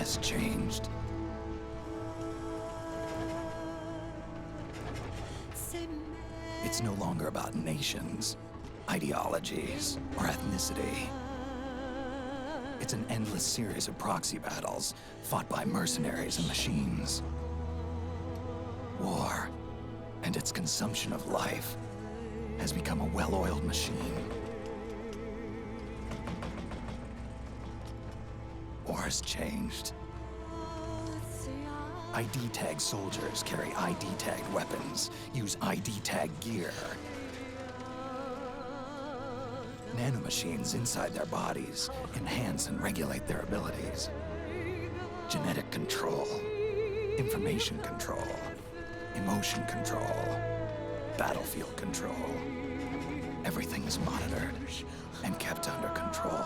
has changed. It's no longer about nations, ideologies, or ethnicity. It's an endless series of proxy battles fought by mercenaries and machines. War and its consumption of life has become a well-oiled machine. War has changed. ID tag soldiers carry ID tagged weapons, use ID tag gear. Nanomachines inside their bodies enhance and regulate their abilities. Genetic control, information control, emotion control, battlefield control. Everything is monitored and kept under control.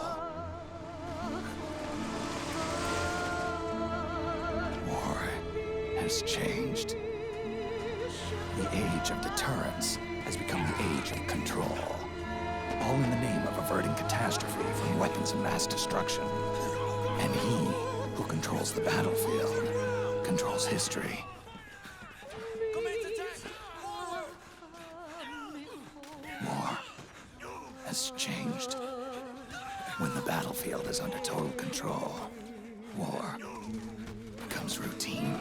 War has changed. The age of deterrence has become the age of control. All in the name of averting catastrophe from weapons of mass destruction. And he who controls the battlefield controls history. War has changed. When the battlefield is under total control, war becomes routine.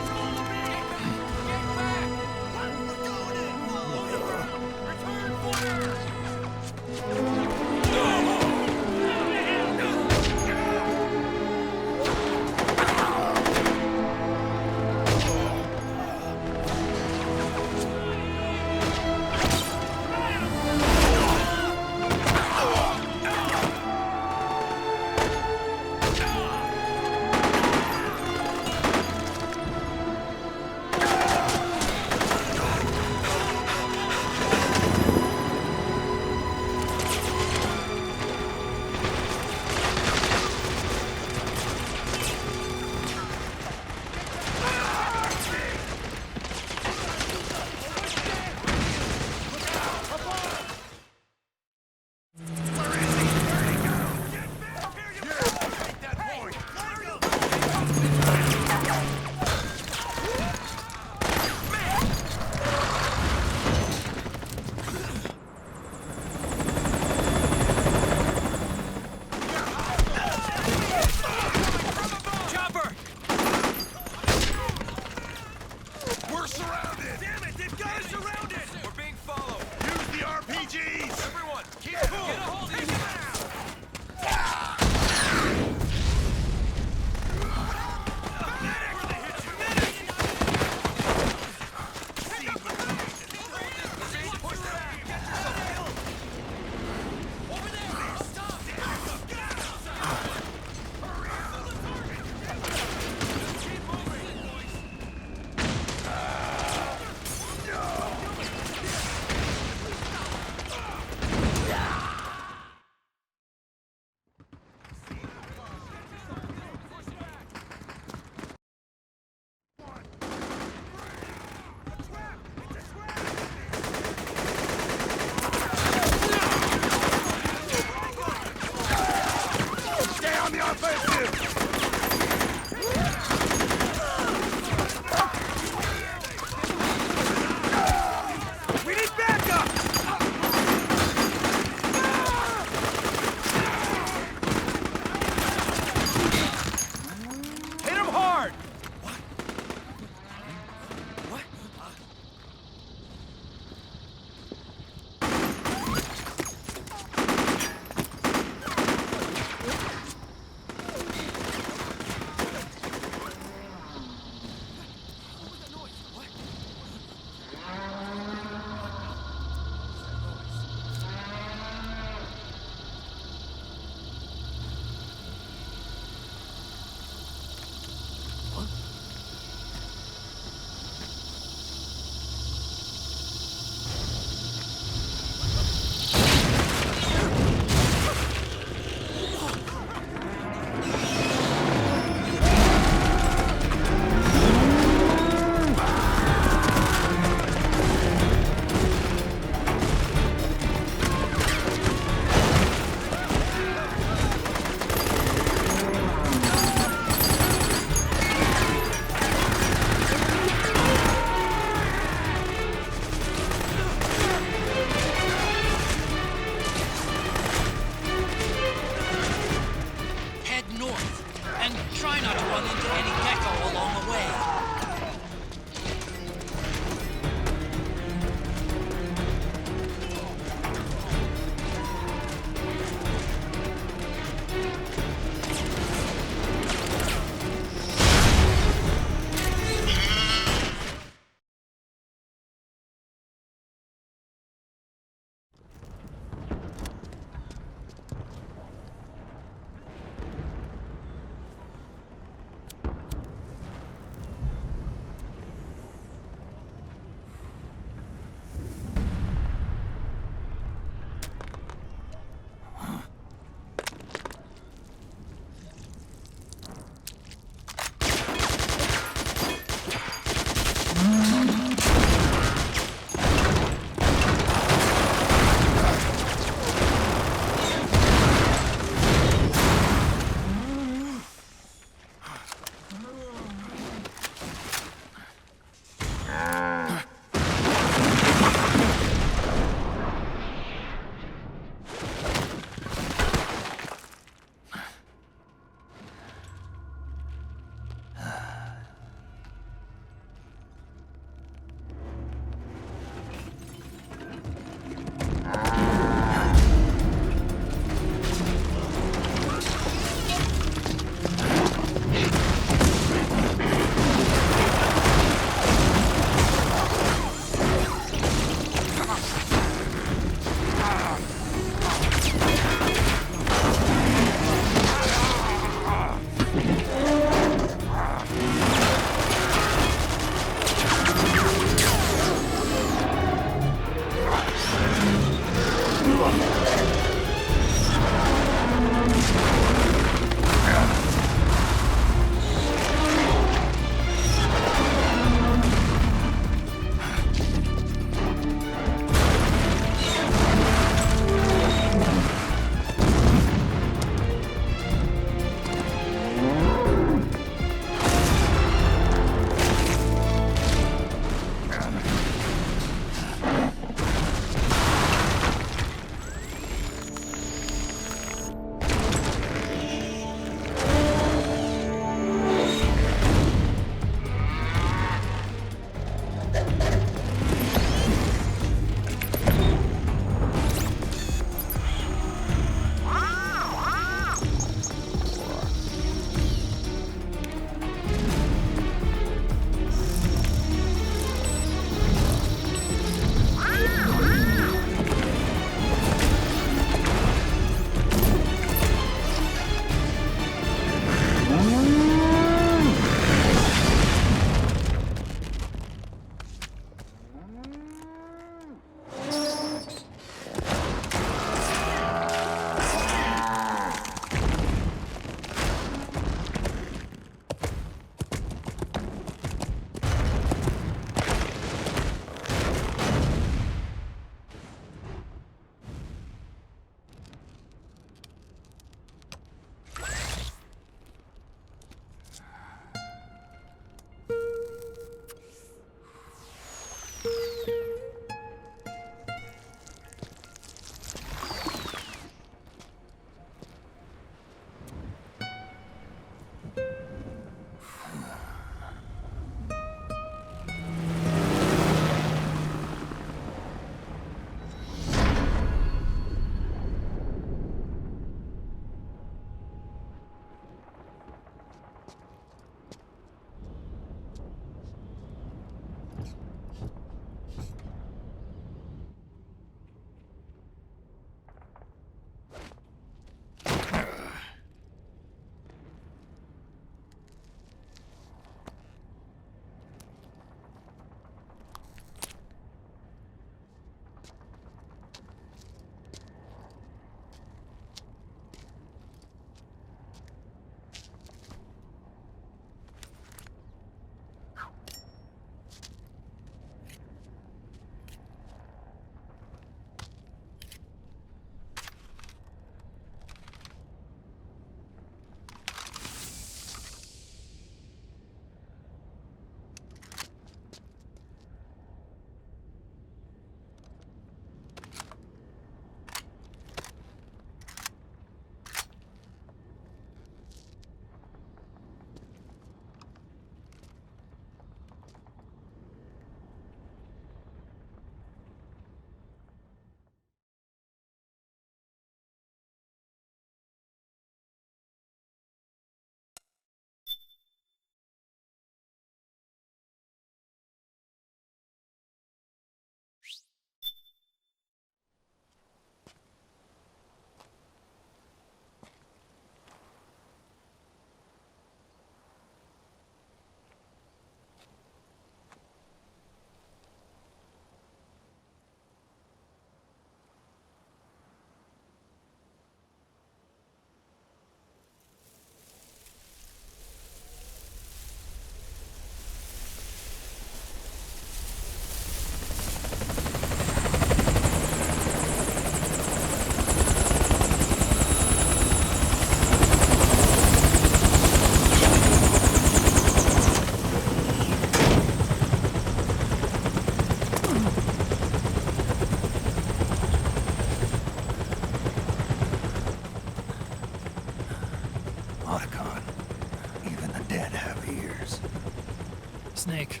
Snake,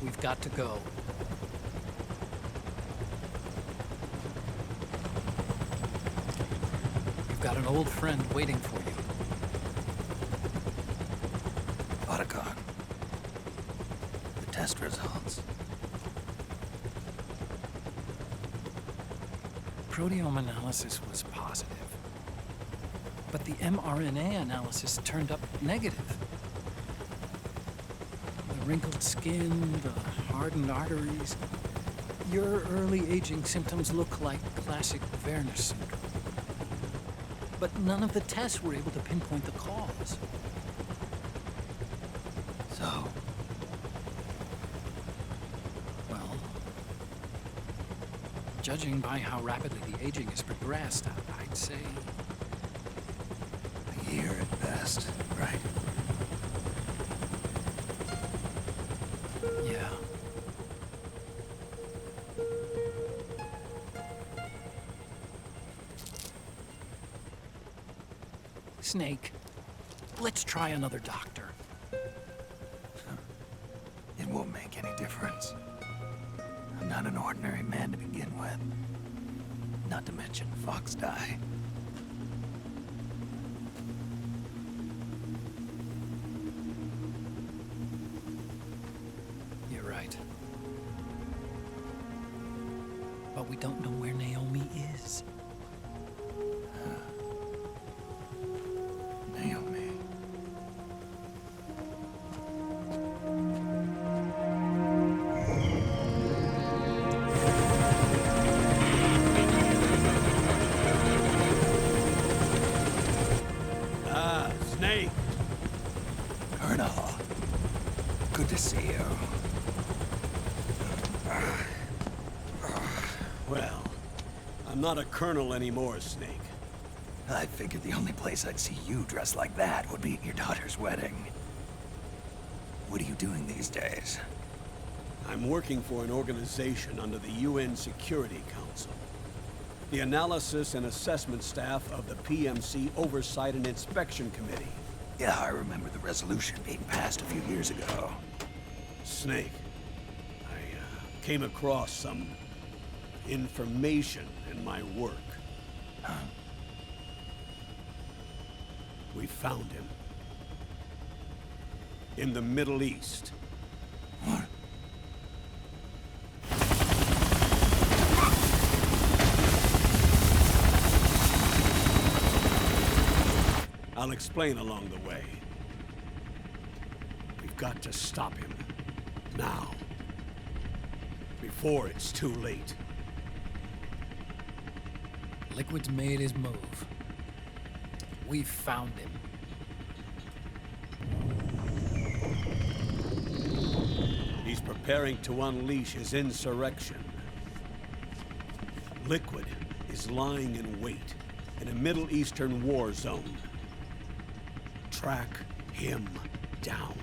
we've got to go. You've got an old friend waiting for you. Otacon. The test results. Proteome analysis was positive, but the mRNA analysis turned up negative. The wrinkled skin, the hardened arteries. Your early aging symptoms look like classic Werner syndrome. But none of the tests were able to pinpoint the cause. So, Well, judging by how rapidly the aging has progressed, I'd say a year at best, right? yeah. Snake, let's try another doctor. It won't make any difference. I'm not an ordinary man to begin with. Not to mention Fox die. You're right. But we don't know where Naomi is. Naomi. Snake! Colonel. Good to see you. Well, I'm not a colonel anymore, Snake. I figured the only place I'd see you dressed like that would be at your daughter's wedding. What are you doing these days? I'm working for an organization under the UN Security Council. The Analysis and Assessment Staff of the PMC Oversight and Inspection Committee. Yeah, I remember the resolution being passed a few years ago. Snake, I came across some information in my work. Huh? We found him. In the Middle East. What? I'll explain along the way. We've got to stop him. Now. Before it's too late. Liquid's made his move. We've found him. He's preparing to unleash his insurrection. Liquid is lying in wait in a Middle Eastern war zone. Track him down.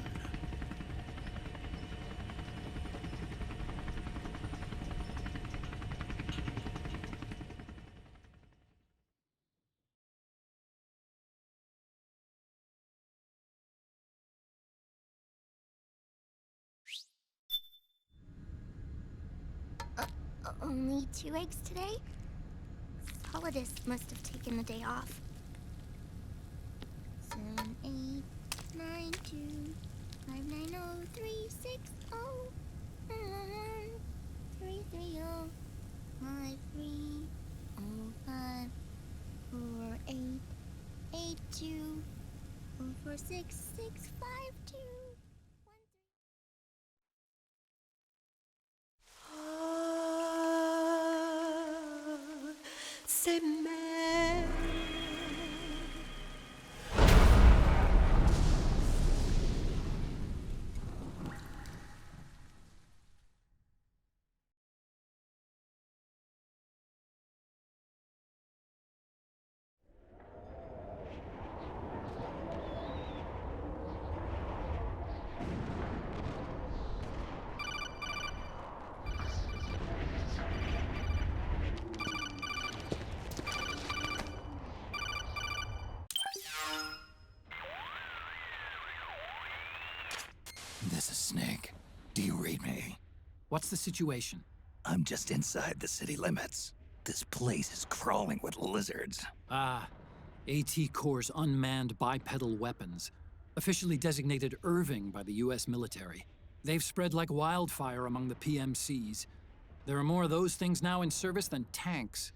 Only 2 eggs today? Solidus must have taken the day off. 7, 8, 9, 2, 5, 9, 0, 3, 6, 0, 3, 3, 0, 5, 3, 0, 5, 4, 8, 8, 2, 4, 4, 6, 6, 5, 2. C'est mère. Do you read me? What's the situation? I'm just inside the city limits. This place is crawling with lizards. Ah, AT Corps' unmanned bipedal weapons, officially designated Irving by the US military. They've spread like wildfire among the PMCs. There are more of those things now in service than tanks.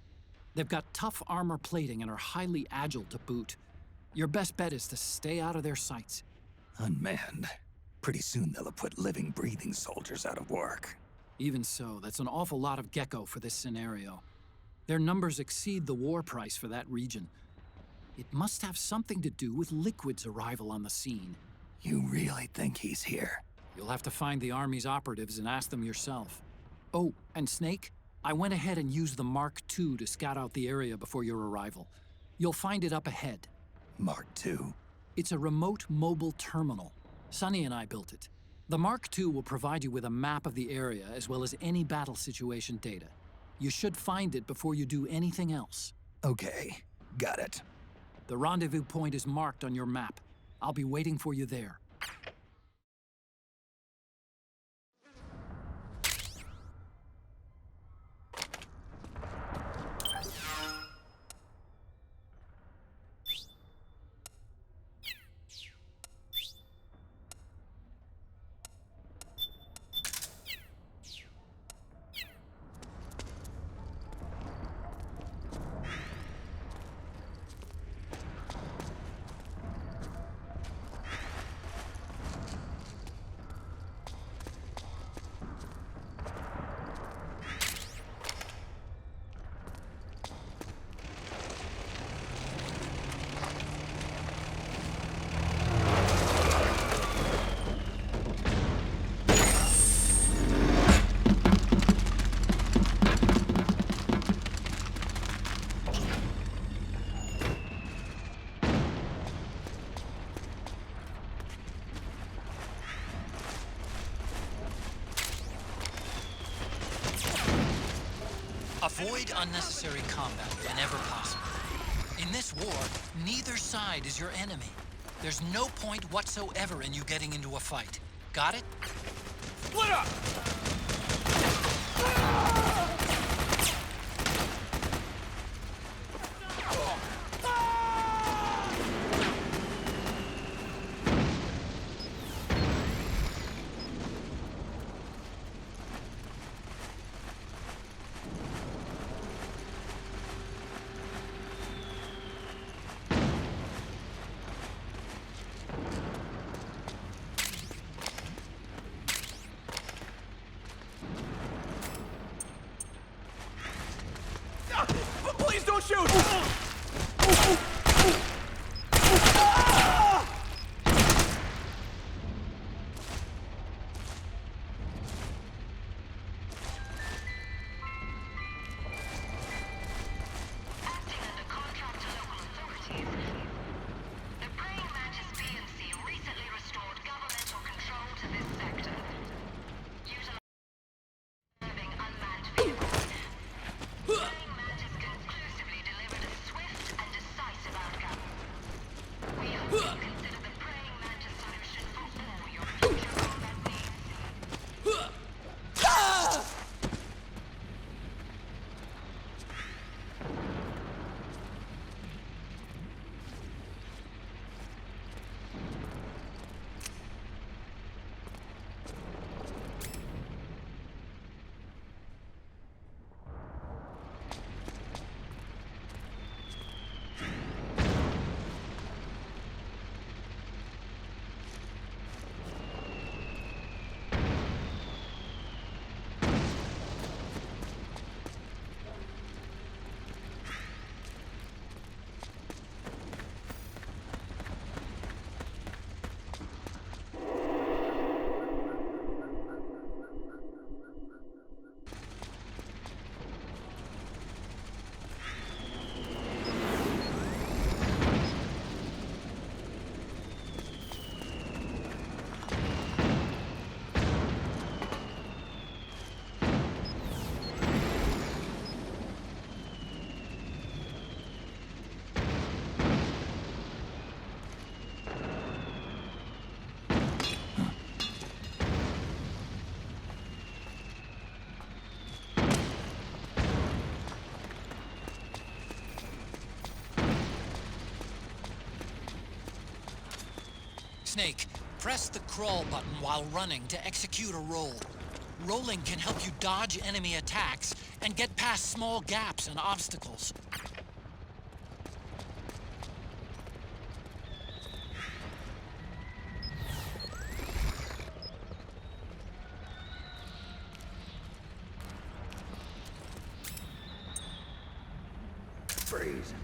They've got tough armor plating and are highly agile to boot. Your best bet is to stay out of their sights. Unmanned. Pretty soon they'll have put living, breathing soldiers out of work. Even so, that's an awful lot of gecko for this scenario. Their numbers exceed the war price for that region. It must have something to do with Liquid's arrival on the scene. You really think he's here? You'll have to find the Army's operatives and ask them yourself. Oh, and Snake, I went ahead and used the Mark II to scout out the area before your arrival. You'll find it up ahead. Mark II? It's a remote mobile terminal. Sonny and I built it. The Mark II will provide you with a map of the area as well as any battle situation data. You should find it before you do anything else. Okay, got it. The rendezvous point is marked on your map. I'll be waiting for you there. Avoid unnecessary combat whenever possible. In this war, neither side is your enemy. There's no point whatsoever in you getting into a fight. Got it? Split up! Please don't shoot! Snake, press the crawl button while running to execute a roll. Rolling can help you dodge enemy attacks and get past small gaps and obstacles. Freeze.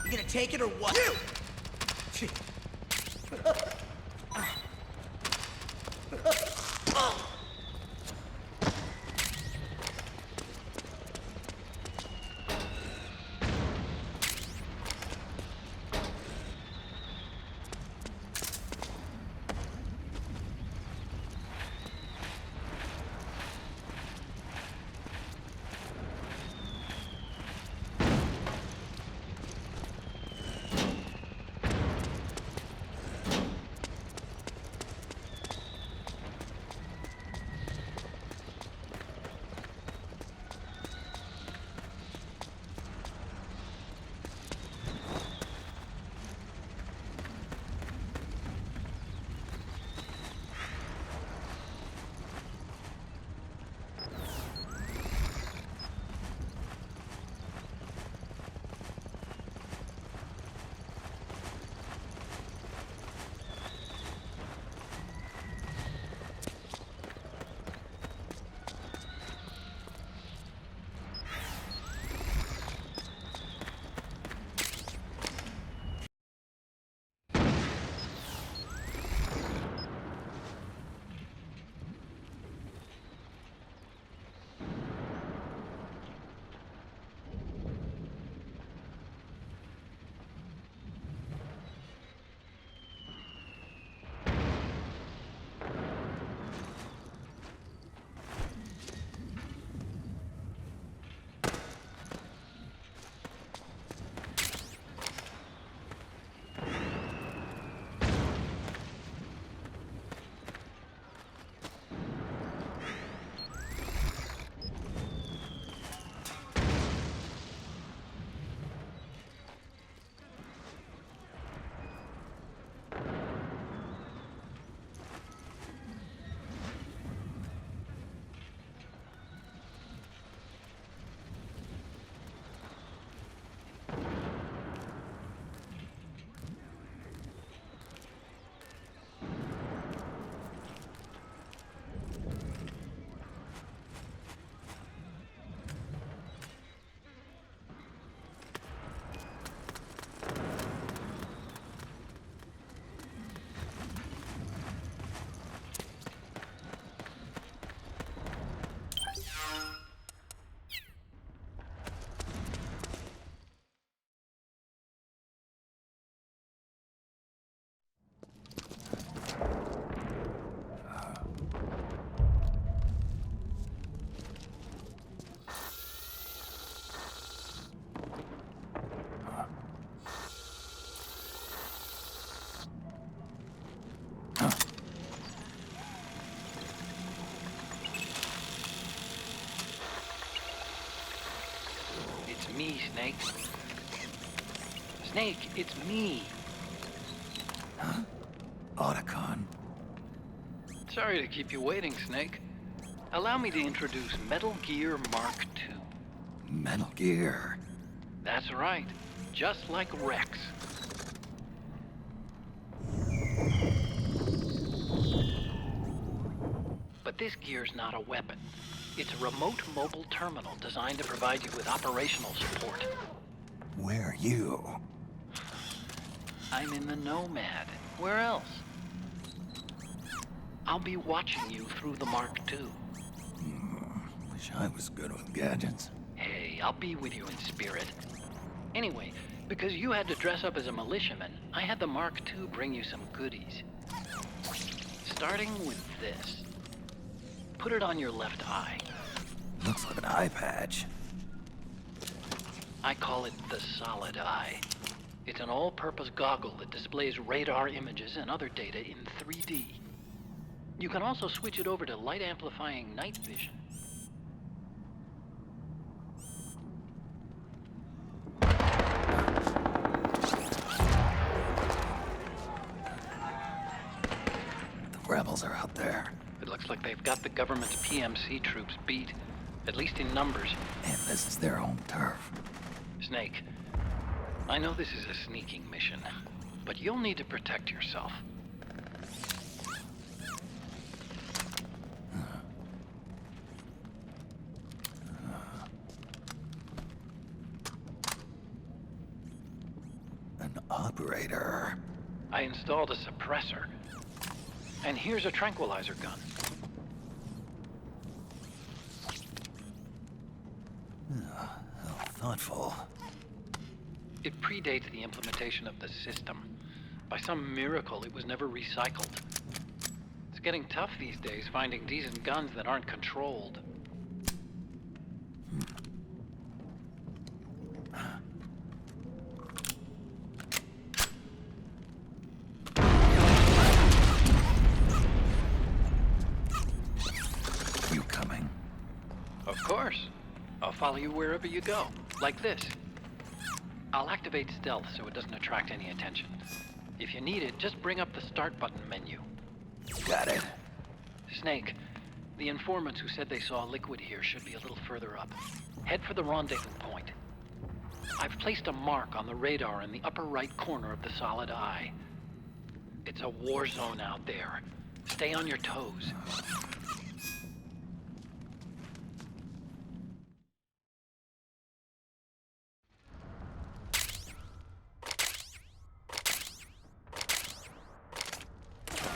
You gonna take it or what? Me, Snake. Snake, it's me. Otacon. Sorry to keep you waiting, Snake. Allow me to introduce Metal Gear Mark II. Metal Gear. That's right. Just like Rex. But this gear's not a weapon. It's a remote mobile terminal designed to provide you with operational support. Where are you? I'm in the Nomad. Where else? I'll be watching you through the Mark II. Wish I was good with gadgets. Hey, I'll be with you in spirit. Anyway, because you had to dress up as a militiaman, I had the Mark II bring you some goodies. Starting with this. Put it on your left eye. Looks like an eye patch. I call it the Solid Eye. It's an all-purpose goggle that displays radar images and other data in 3D. You can also switch it over to light-amplifying night vision. Looks like they've got the government's PMC troops beat, at least in numbers. And this is their home turf. Snake, I know this is a sneaking mission, but you'll need to protect yourself. An operator. I installed a suppressor. And here's a tranquilizer gun. How thoughtful. It predates the implementation of the system. By some miracle, it was never recycled. It's getting tough these days finding decent guns that aren't controlled. You coming? Of course. I'll follow you wherever you go. Like this. I'll activate stealth so it doesn't attract any attention. If you need it, just bring up the start button menu. Got it. Snake, the informants who said they saw liquid here should be a little further up. Head for the rendezvous point. I've placed a mark on the radar in the upper right corner of the solid eye. It's a war zone out there. Stay on your toes.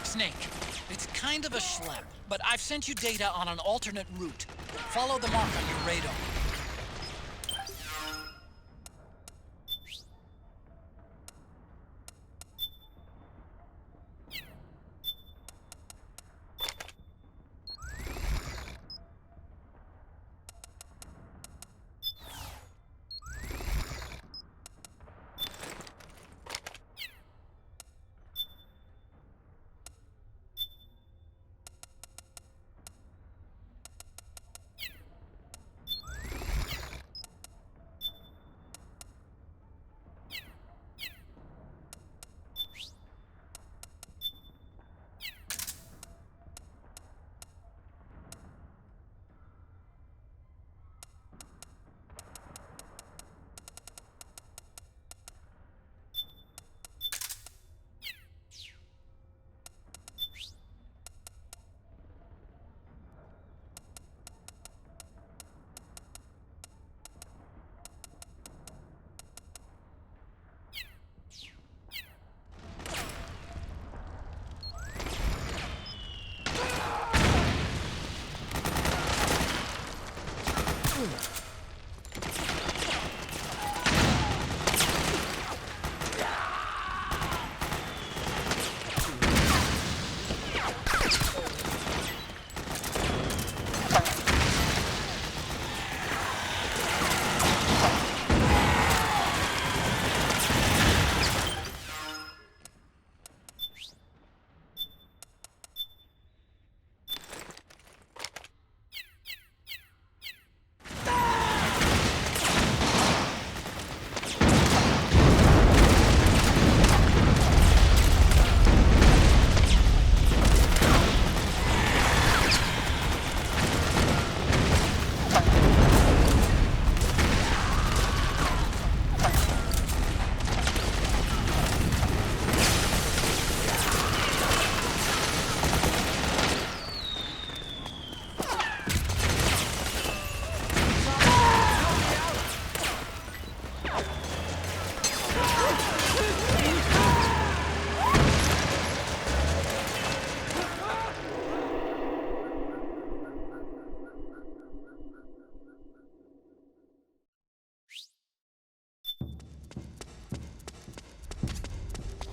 Snake, it's kind of a schlep, but I've sent you data on an alternate route. Follow the mark on your radar.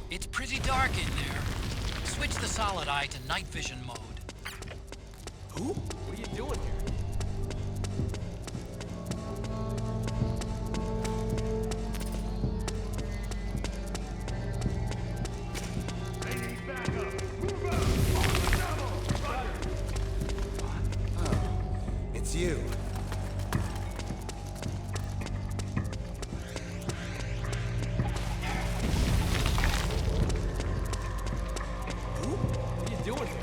It's pretty dark in there. Switch the solid eye to night vision mode. Who? What are you doing here? It's you. What are you doing here?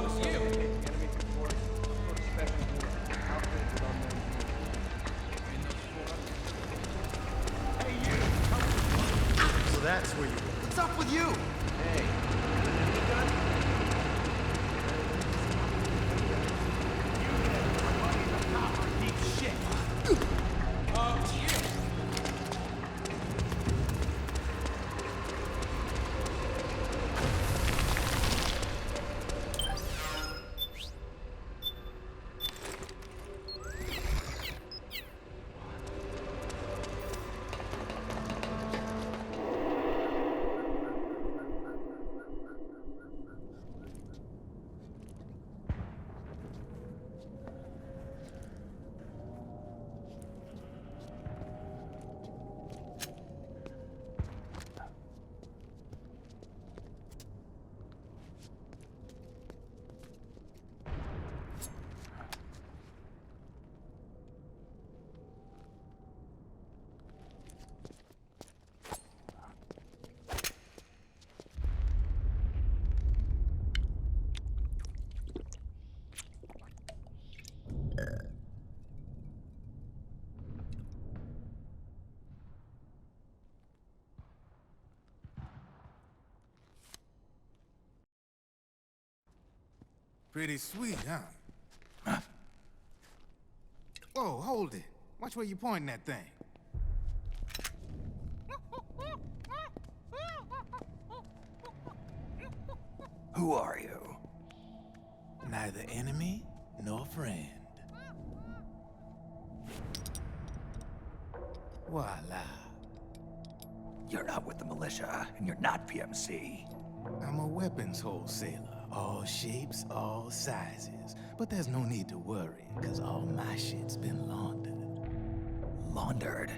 was you. Enemy support. Sort of special unit. Outfitted with unknown units. Hey, you! So that's where you... What's up with you? Hey. You got it? Pretty sweet, huh? Whoa, hold it. Watch where you pointing that thing. Who are you? Neither enemy nor friend. Voila. You're not with the militia, and you're not PMC. I'm a weapons wholesaler. All shapes, all sizes. But there's no need to worry, because all my shit's been laundered. Laundered?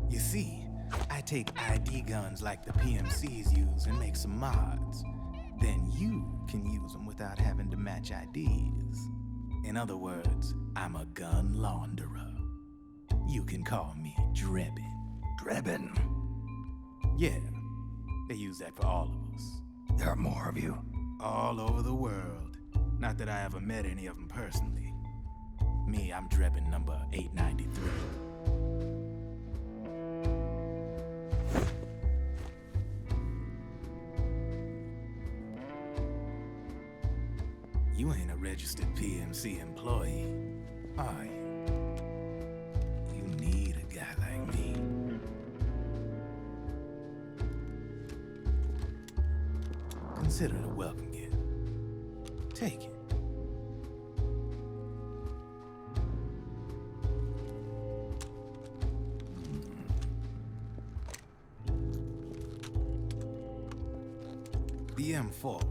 You see, I take ID guns like the PMCs use and make some mods. Then you can use them without having to match IDs. In other words, I'm a gun launderer. You can call me Drebin. Drebin? Yeah, they use that for all of us. There are more of you? All over the world. Not that I ever met any of them personally. Me, I'm Drebin number 893. You ain't a registered PMC employee, are you? You need a guy like me. Consider it a welcome gift. Take it. The M4.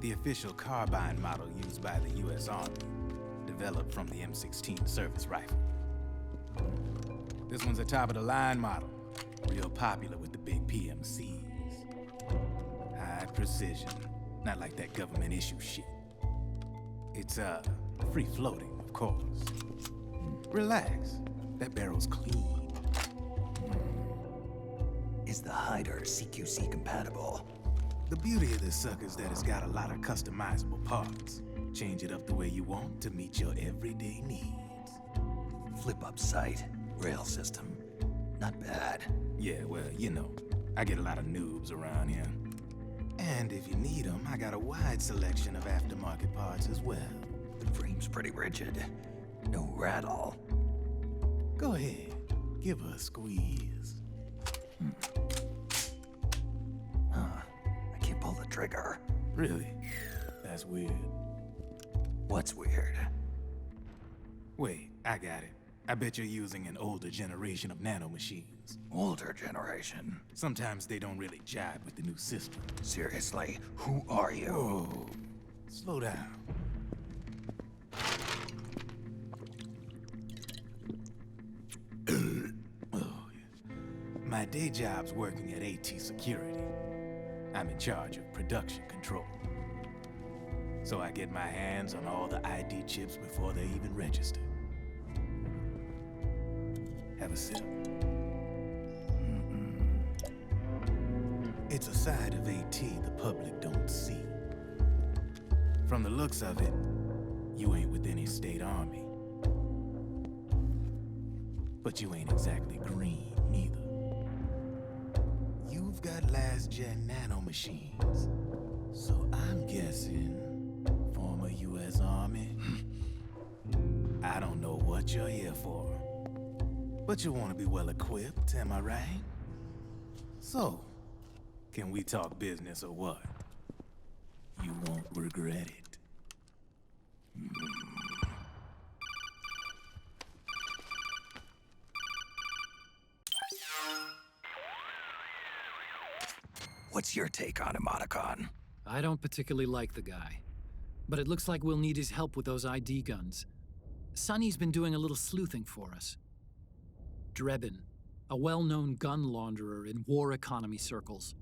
The official carbine model used by the U.S. Army, developed from the M16 service rifle. This one's a top-of-the-line model, real popular with the big PMCs. High precision, not like that government-issue shit. It's, free-floating, of course. Relax, that barrel's clean. Is the hider CQC compatible? The beauty of this sucker is that it's got a lot of customizable parts. Change it up the way you want to meet your everyday needs. Flip-up sight, rail system. Not bad. Yeah, well, you know, I get a lot of noobs around here. And if you need them, I got a wide selection of aftermarket parts as well. The frame's pretty rigid. No rattle. Go ahead, give her a squeeze. I can't pull the trigger. Really? That's weird. What's weird? Wait, I got it. I bet you're using an older generation of nanomachines. Older generation? Sometimes they don't really jibe with the new system. Seriously, who are you? Whoa, slow down. Oh, yeah. My day job's working at AT Security. I'm in charge of production control. so I get my hands on all the ID chips before they even register. Have a sip. It's a side of AT the public don't see. From the looks of it, you ain't with any state army. But you ain't exactly green, neither. You've got last-gen nanomachines. So I'm guessing former U.S. Army. I don't know what you're here for. But you want to be well-equipped, am I right? So, can we talk business or what? You won't regret it. What's your take on him, Otacon? I don't particularly like the guy, but it looks like we'll need his help with those ID guns. Sonny's been doing a little sleuthing for us. Drebin, a well-known gun launderer in war economy circles.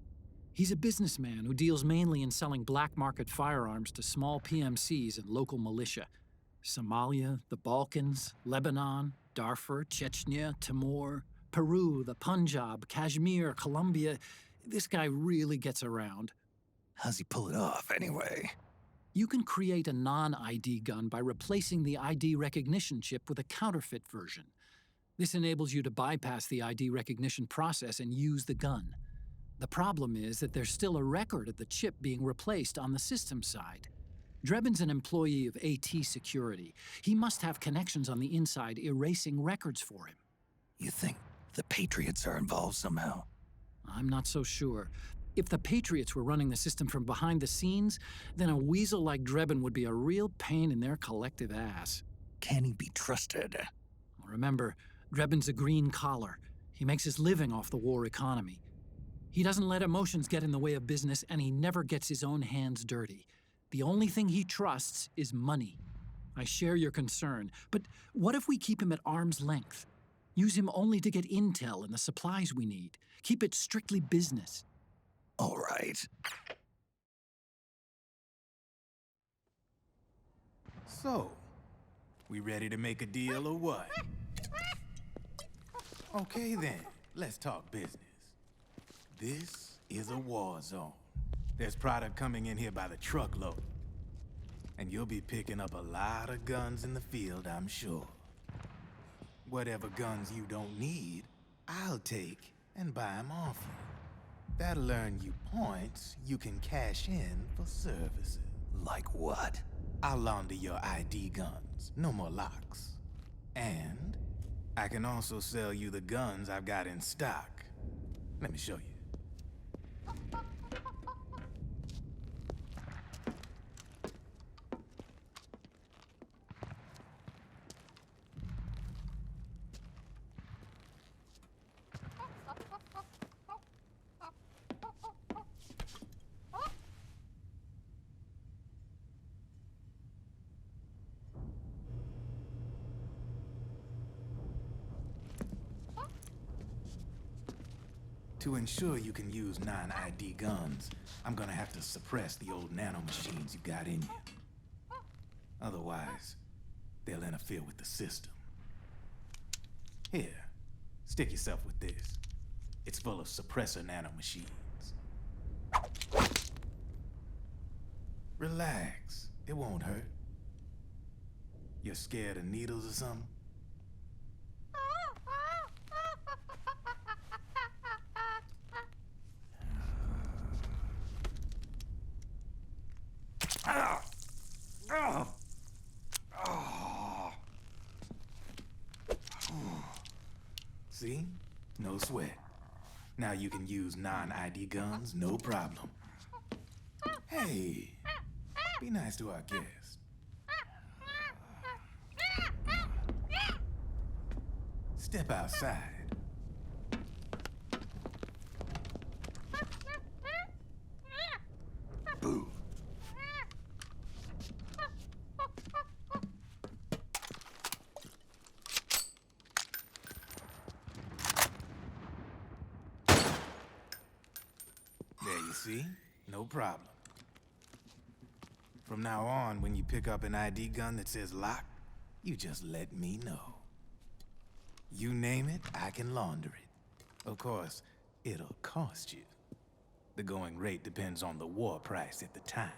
He's a businessman who deals mainly in selling black market firearms to small PMCs and local militia. Somalia, the Balkans, Lebanon, Darfur, Chechnya, Timor, Peru, the Punjab, Kashmir, Colombia. This guy really gets around. How's he pull it off, anyway? You can create a non-ID gun by replacing the ID recognition chip with a counterfeit version. This enables you to bypass the ID recognition process and use the gun. The problem is that there's still a record of the chip being replaced on the system side. Drebin's an employee of AT Security. He must have connections on the inside erasing records for him. You think the Patriots are involved somehow? I'm not so sure. If the Patriots were running the system from behind the scenes, then a weasel like Drebin would be a real pain in their collective ass. Can he be trusted? Remember, Drebin's a green collar. He makes his living off the war economy. He doesn't let emotions get in the way of business, and he never gets his own hands dirty. The only thing he trusts is money. I share your concern, but what if we keep him at arm's length? Use him only to get intel and the supplies we need. Keep it strictly business. All right. So, we ready to make a deal or what? Okay then, let's talk business. This is a war zone. There's product coming in here by the truckload. And you'll be picking up a lot of guns in the field, I'm sure. Whatever guns you don't need, I'll take and buy them off you. That'll earn you points you can cash in for services. Like what? I'll launder your ID guns, no more locks. And I can also sell you the guns I've got in stock. Let me show you. To ensure you can use non-ID guns, I'm gonna have to suppress the old nanomachines you got in you. Otherwise, they'll interfere with the system. Here, stick yourself with this. It's full of suppressor nanomachines. Relax, it won't hurt. You're scared of needles or something? See? No sweat. Now you can use non-ID guns, no problem. Hey, be nice to our guest. Step outside. Boo. There you see? No problem. From now on, when you pick up an ID gun that says lock, you just let me know. You name it, I can launder it. Of course, it'll cost you. The going rate depends on the war price at the time.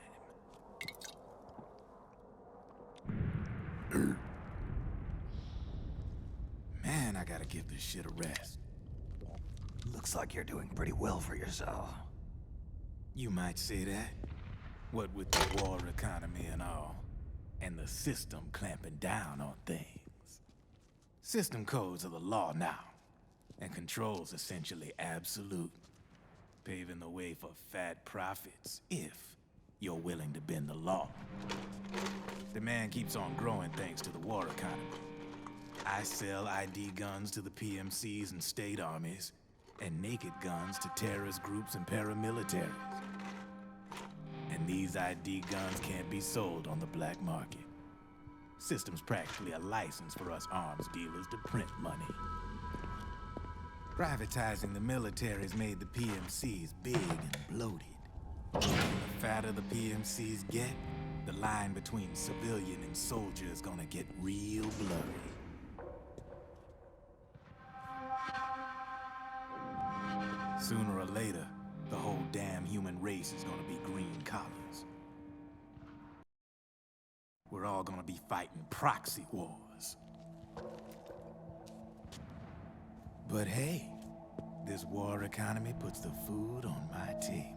Man, I gotta give this shit a rest. Looks like you're doing pretty well for yourself. You might say that. What with the war economy and all, and the system clamping down on things. System codes are the law now, and control's essentially absolute, paving the way for fat profits if you're willing to bend the law. Demand keeps on growing thanks to the war economy. I sell ID guns to the PMCs and state armies, and naked guns to terrorist groups and paramilitaries. And these ID guns can't be sold on the black market. System's practically a license for us arms dealers to print money. Privatizing the military's made the PMCs big and bloated. And the fatter the PMCs get, the line between civilian and soldier is gonna get real blurry. Sooner or later, the whole damn human race is gonna be green collars. We're all gonna be fighting proxy wars. But hey, this war economy puts the food on my table.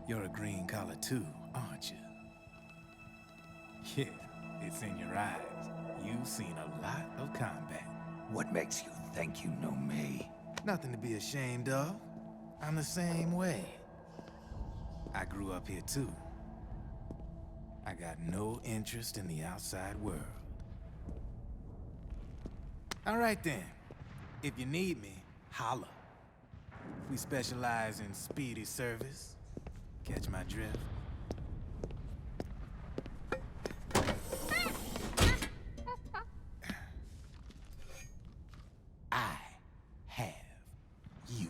You're a green collar too, aren't you? Yeah, it's in your eyes. You've seen a lot of combat. What makes you think you know me? Nothing to be ashamed of. I'm the same way. I grew up here too. I got no interest in the outside world. All right then. If you need me, holla. We specialize in speedy service. Catch my drift? I have you.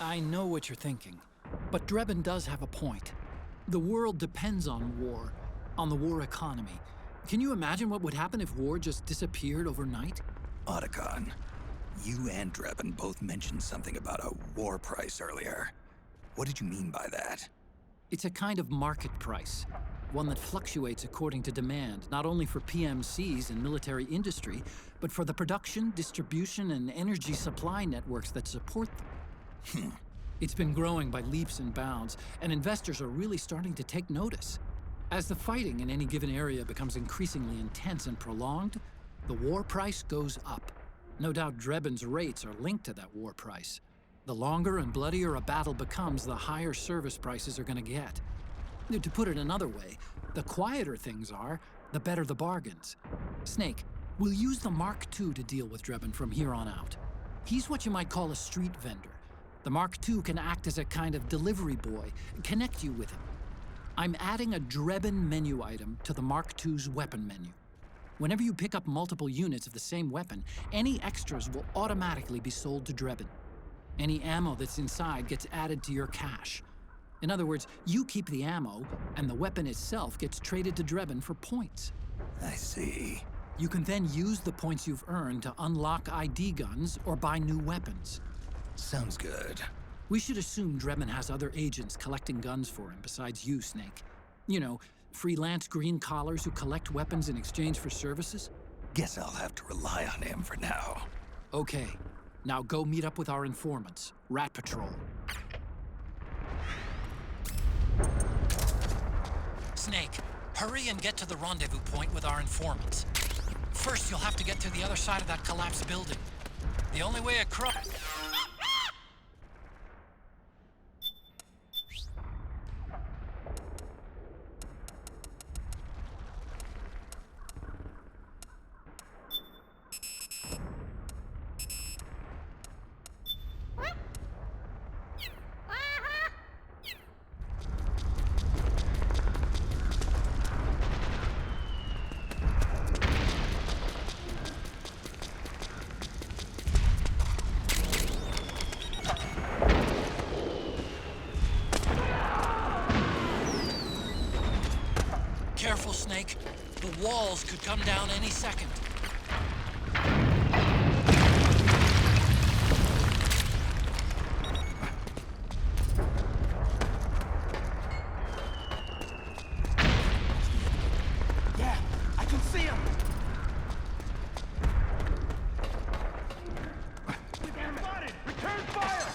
I know what you're thinking, but Drebin does have a point. The world depends on war, on the war economy. Can you imagine what would happen if war just disappeared overnight? Otacon, you and Drebin both mentioned something about a war price earlier. What did you mean by that? It's a kind of market price, one that fluctuates according to demand, not only for PMCs and military industry, but for the production, distribution, and energy supply networks that support them. It's been growing by leaps and bounds, and investors are really starting to take notice. As the fighting in any given area becomes increasingly intense and prolonged, the war price goes up. No doubt Drebin's rates are linked to that war price. The longer and bloodier a battle becomes, the higher service prices are going to get. To put it another way, the quieter things are, the better the bargains. Snake, we'll use the Mark II to deal with Drebin from here on out. He's what you might call a street vendor. The Mark II can act as a kind of delivery boy, connect you with him. I'm adding a Drebin menu item to the Mark II's weapon menu. Whenever you pick up multiple units of the same weapon, any extras will automatically be sold to Drebin. Any ammo that's inside gets added to your cache. In other words, you keep the ammo, and the weapon itself gets traded to Drebin for points. I see. You can then use the points you've earned to unlock ID guns or buy new weapons. Sounds good. We should assume Drebin has other agents collecting guns for him besides you, Snake. You know, Freelance green collars who collect weapons in exchange for services? Guess I'll have to rely on him for now. Okay. Now go meet up with our informants, Rat Patrol. Snake, hurry and get to the rendezvous point with our informants. First, you'll have to get to the other side of that collapsed building. The only way across... Careful, Snake. The walls could come down any second. Yeah, I can see him. Spotted! Return fire!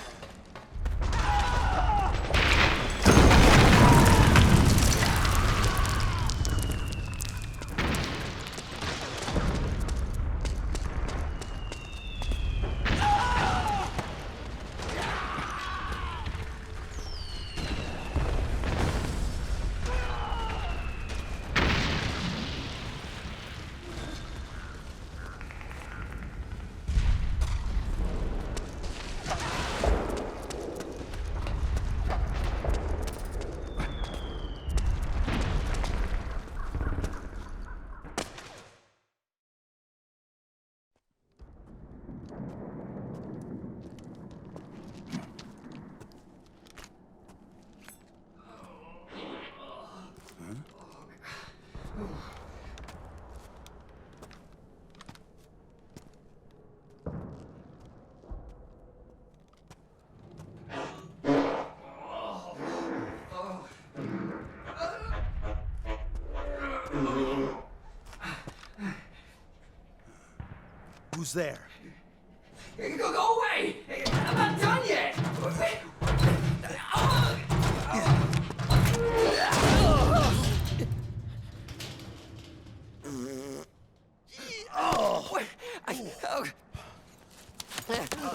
Who's there? Go away! I'm not done yet!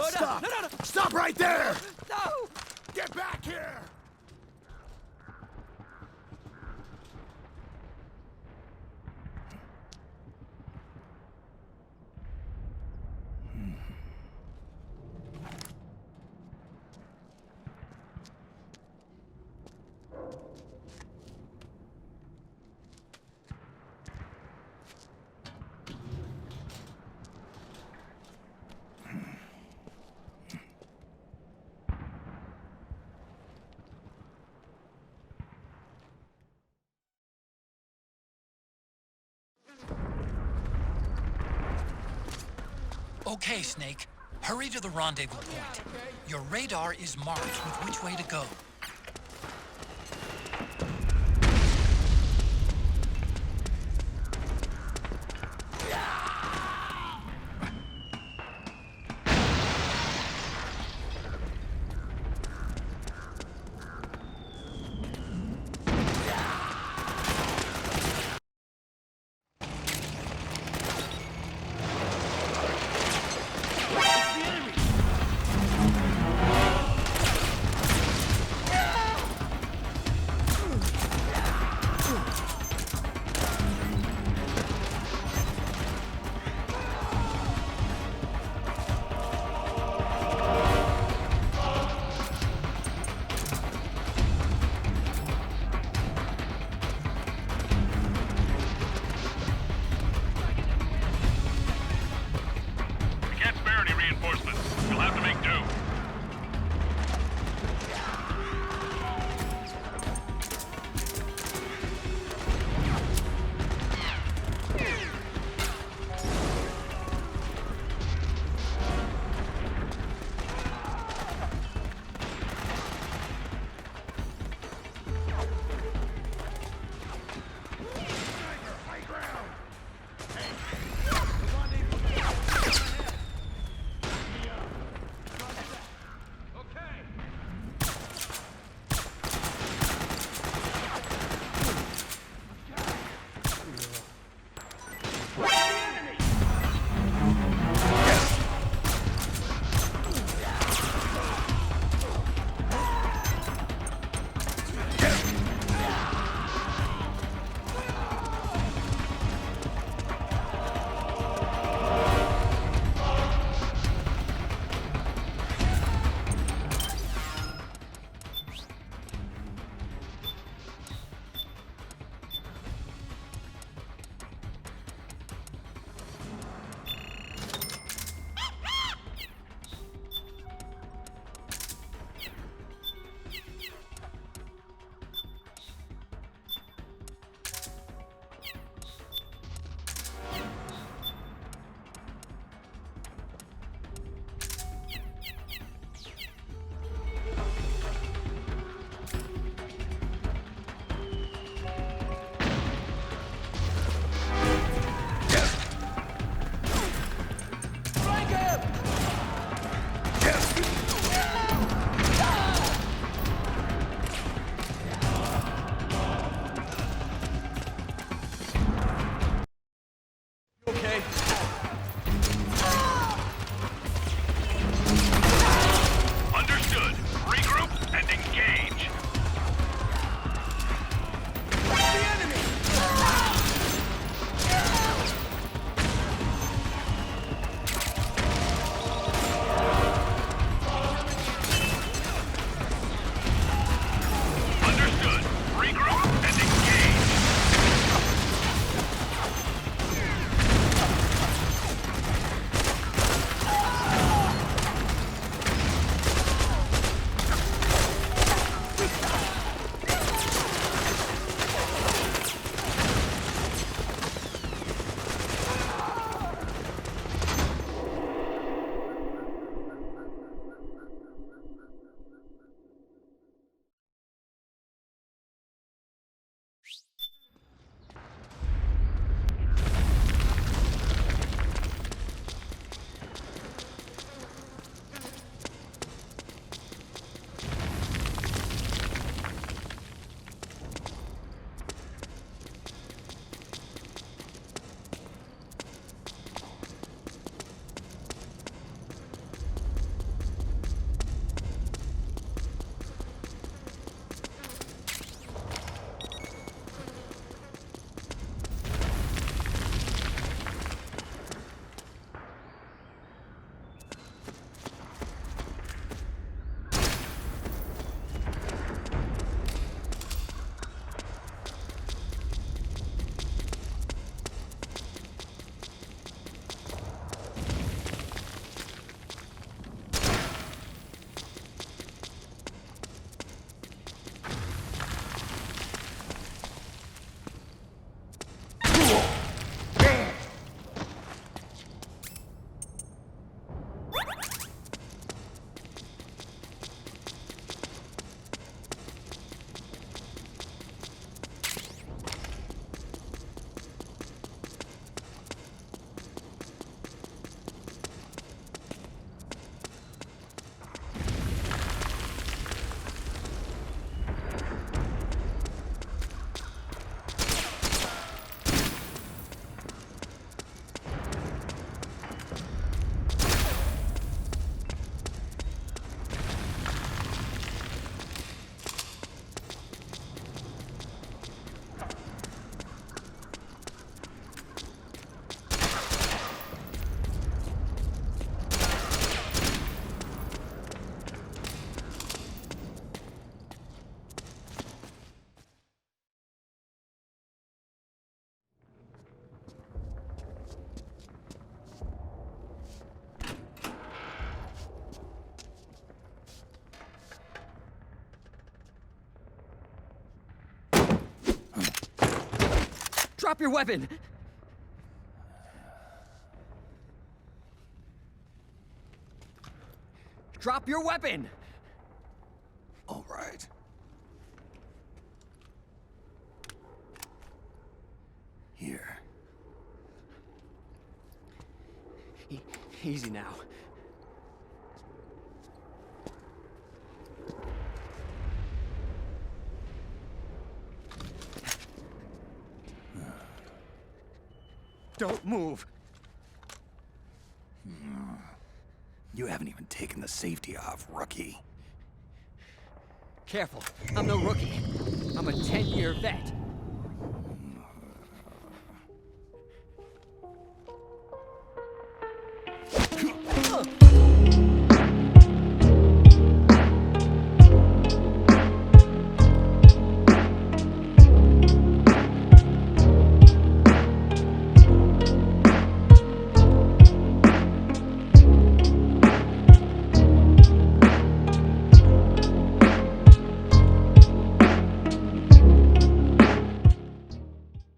Stop! Stop right there! No! Get back here! Okay, Snake. Hurry to the rendezvous point. Your radar is marked with which way to go. Drop your weapon! Drop your weapon! All right. Here. Easy now. Don't move! You haven't even taken the safety off, rookie. Careful, I'm no rookie. I'm a 10-year vet.